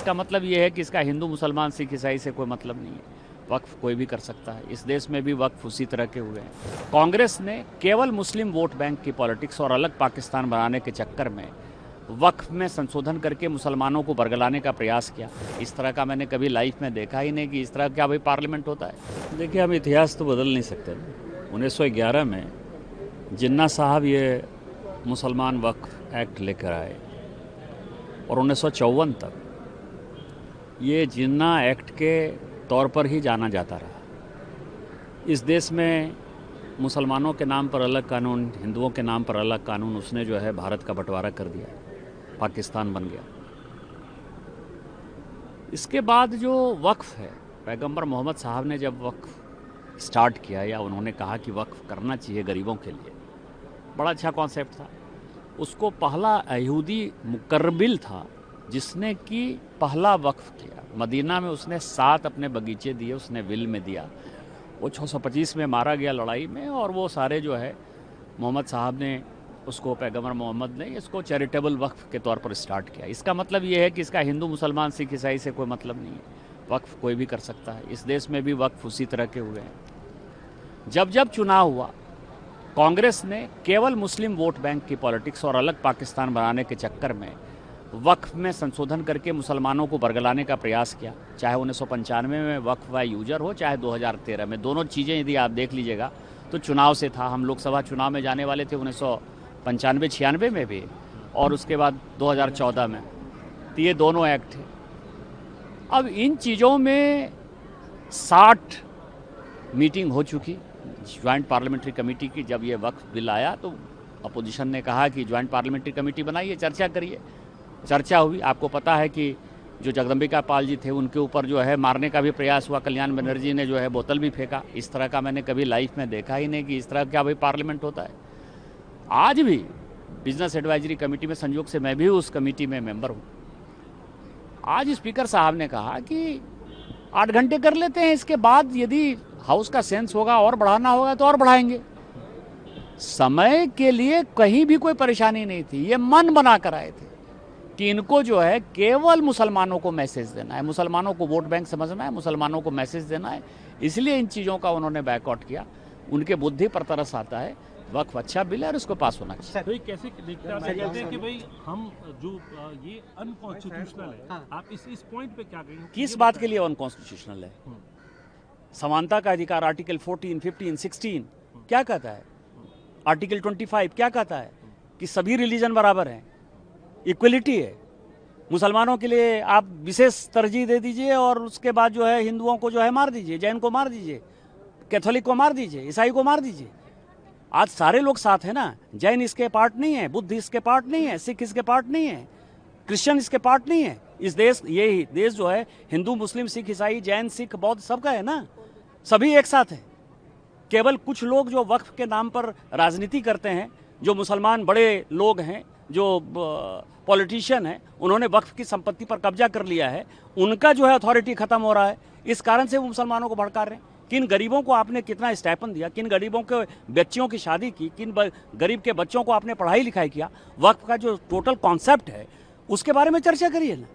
इसका मतलब ये है कि इसका हिंदू मुसलमान सिख ईसाई से कोई मतलब नहीं है। वक्फ कोई भी कर सकता है। इस देश में भी वक्फ उसी तरह के हुए हैं। कांग्रेस ने केवल मुस्लिम वोट बैंक की पॉलिटिक्स और अलग पाकिस्तान बनाने के चक्कर में वक्फ में संशोधन करके मुसलमानों को बरगलाने का प्रयास किया। इस तरह का मैंने कभी लाइफ में देखा ही नहीं कि इस तरह क्या भाई पार्लियामेंट होता है। देखिए, हम इतिहास तो बदल नहीं सकते। 1911 में जिन्ना साहब ये मुसलमान वक्फ एक्ट लेकर आए और 1954 तक ये जिन्ना एक्ट के तौर पर ही जाना जाता रहा। इस देश में मुसलमानों के नाम पर अलग कानून, हिंदुओं के नाम पर अलग कानून, उसने जो है भारत का बंटवारा कर दिया, पाकिस्तान बन गया। इसके बाद जो वक्फ है, पैगंबर मोहम्मद साहब ने जब वक्फ स्टार्ट किया या उन्होंने कहा कि वक्फ करना चाहिए गरीबों के लिए, बड़ा अच्छा कॉन्सेप्ट था। उसको पहला यहूदी मुकर्रबिल था जिसने कि पहला वक्फ किया। मदीना में उसने 7 अपने बगीचे दिए, उसने विल में दिया। वो 625 में मारा गया लड़ाई में, और वो सारे जो है मोहम्मद साहब ने उसको, पैगंबर मोहम्मद ने इसको चैरिटेबल वक्फ के तौर पर स्टार्ट किया। इसका मतलब ये है कि इसका हिंदू मुसलमान सिख ईसाई से कोई मतलब नहीं है। वक्फ कोई भी कर सकता है। इस देश में भी वक्फ उसी तरह के हुए हैं। जब जब चुनाव हुआ, कांग्रेस ने केवल मुस्लिम वोट बैंक की पॉलिटिक्स और अलग पाकिस्तान बनाने के चक्कर में वक्फ में संशोधन करके मुसलमानों को बरगलाने का प्रयास किया। चाहे 1995 में वक्फ व यूजर हो, चाहे 2013 में। दोनों चीज़ें यदि आप देख लीजिएगा तो चुनाव से था। हम लोकसभा चुनाव में जाने वाले थे 1995-96 में भी, और उसके बाद 2014 में। तो ये दोनों एक्ट थे। अब इन चीज़ों में 60 मीटिंग हो चुकी ज्वाइंट पार्लियामेंट्री कमेटी की। जब ये वक्फ बिल आया तो अपोजिशन ने कहा कि ज्वाइंट पार्लियामेंट्री कमेटी बनाइए, चर्चा करिए। चर्चा हुई। आपको पता है कि जो जगदम्बिका पाल जी थे उनके ऊपर जो है मारने का भी प्रयास हुआ। कल्याण बनर्जी ने जो है बोतल भी फेंका। इस तरह का मैंने कभी लाइफ में देखा ही नहीं कि इस तरह क्या भाई पार्लियामेंट होता है। आज भी बिजनेस एडवाइजरी कमेटी में, संयोग से मैं भी उस कमेटी में मेंबर हूँ, आज स्पीकर साहब ने कहा कि 8 घंटे कर लेते हैं, इसके बाद यदि हाउस का सेंस होगा और बढ़ाना होगा तो और बढ़ाएंगे। समय के लिए कहीं भी कोई परेशानी नहीं थी। ये मन बना कर आए थे कि इनको जो है केवल मुसलमानों को मैसेज देना है, मुसलमानों को वोट बैंक समझना है, मुसलमानों को मैसेज देना है। इसलिए इन चीज़ों का उन्होंने बैकआउट किया। उनके बुद्धि पर तरस आता है। वक्फ अच्छा बिल है और उसको पास होना चाहिए। तो ये कैसे दिखता है कि भाई हम जो ये अनकॉन्स्टिट्यूशनल है, हाँ। आप इस पॉइंट पे क्या कहेंगे? किस बात के लिए अनकॉन्स्टिट्यूशनल है? समानता का अधिकार आर्टिकल 14, 15, 16 क्या कहता है? आर्टिकल 25 क्या कहता है? कि सभी रिलीजन बराबर हैं, इक्वलिटी है। मुसलमानों के लिए आप विशेष तरजीह दे दीजिए और उसके बाद जो है हिंदुओं को जो है मार दीजिए, जैन को मार दीजिए, कैथोलिक को मार दीजिए, ईसाई को मार दीजिए। आज सारे लोग साथ हैं ना। जैन इसके पार्ट नहीं है, बुद्ध इसके पार्ट नहीं है, सिख इसके पार्ट नहीं है, क्रिश्चियन इसके पार्ट नहीं है। इस देश, ये देश जो है हिंदू, मुस्लिम, सिख, ईसाई, जैन, सिख, बौद्ध सबका है ना। सभी एक साथ है। केवल कुछ लोग जो वक्फ के नाम पर राजनीति करते हैं, जो मुसलमान बड़े लोग हैं, जो पॉलिटिशियन हैं, उन्होंने वक्फ की संपत्ति पर कब्जा कर लिया है। उनका जो है अथॉरिटी खत्म हो रहा है। इस कारण से वो मुसलमानों को भड़का रहे हैं। किन गरीबों को आपने कितना स्टाइपेंड दिया, किन गरीबों के बच्चियों की शादी की, किन गरीब के बच्चों को आपने पढ़ाई लिखाई किया। वक्फ का जो टोटल कॉन्सेप्ट है उसके बारे में चर्चा करिए ना।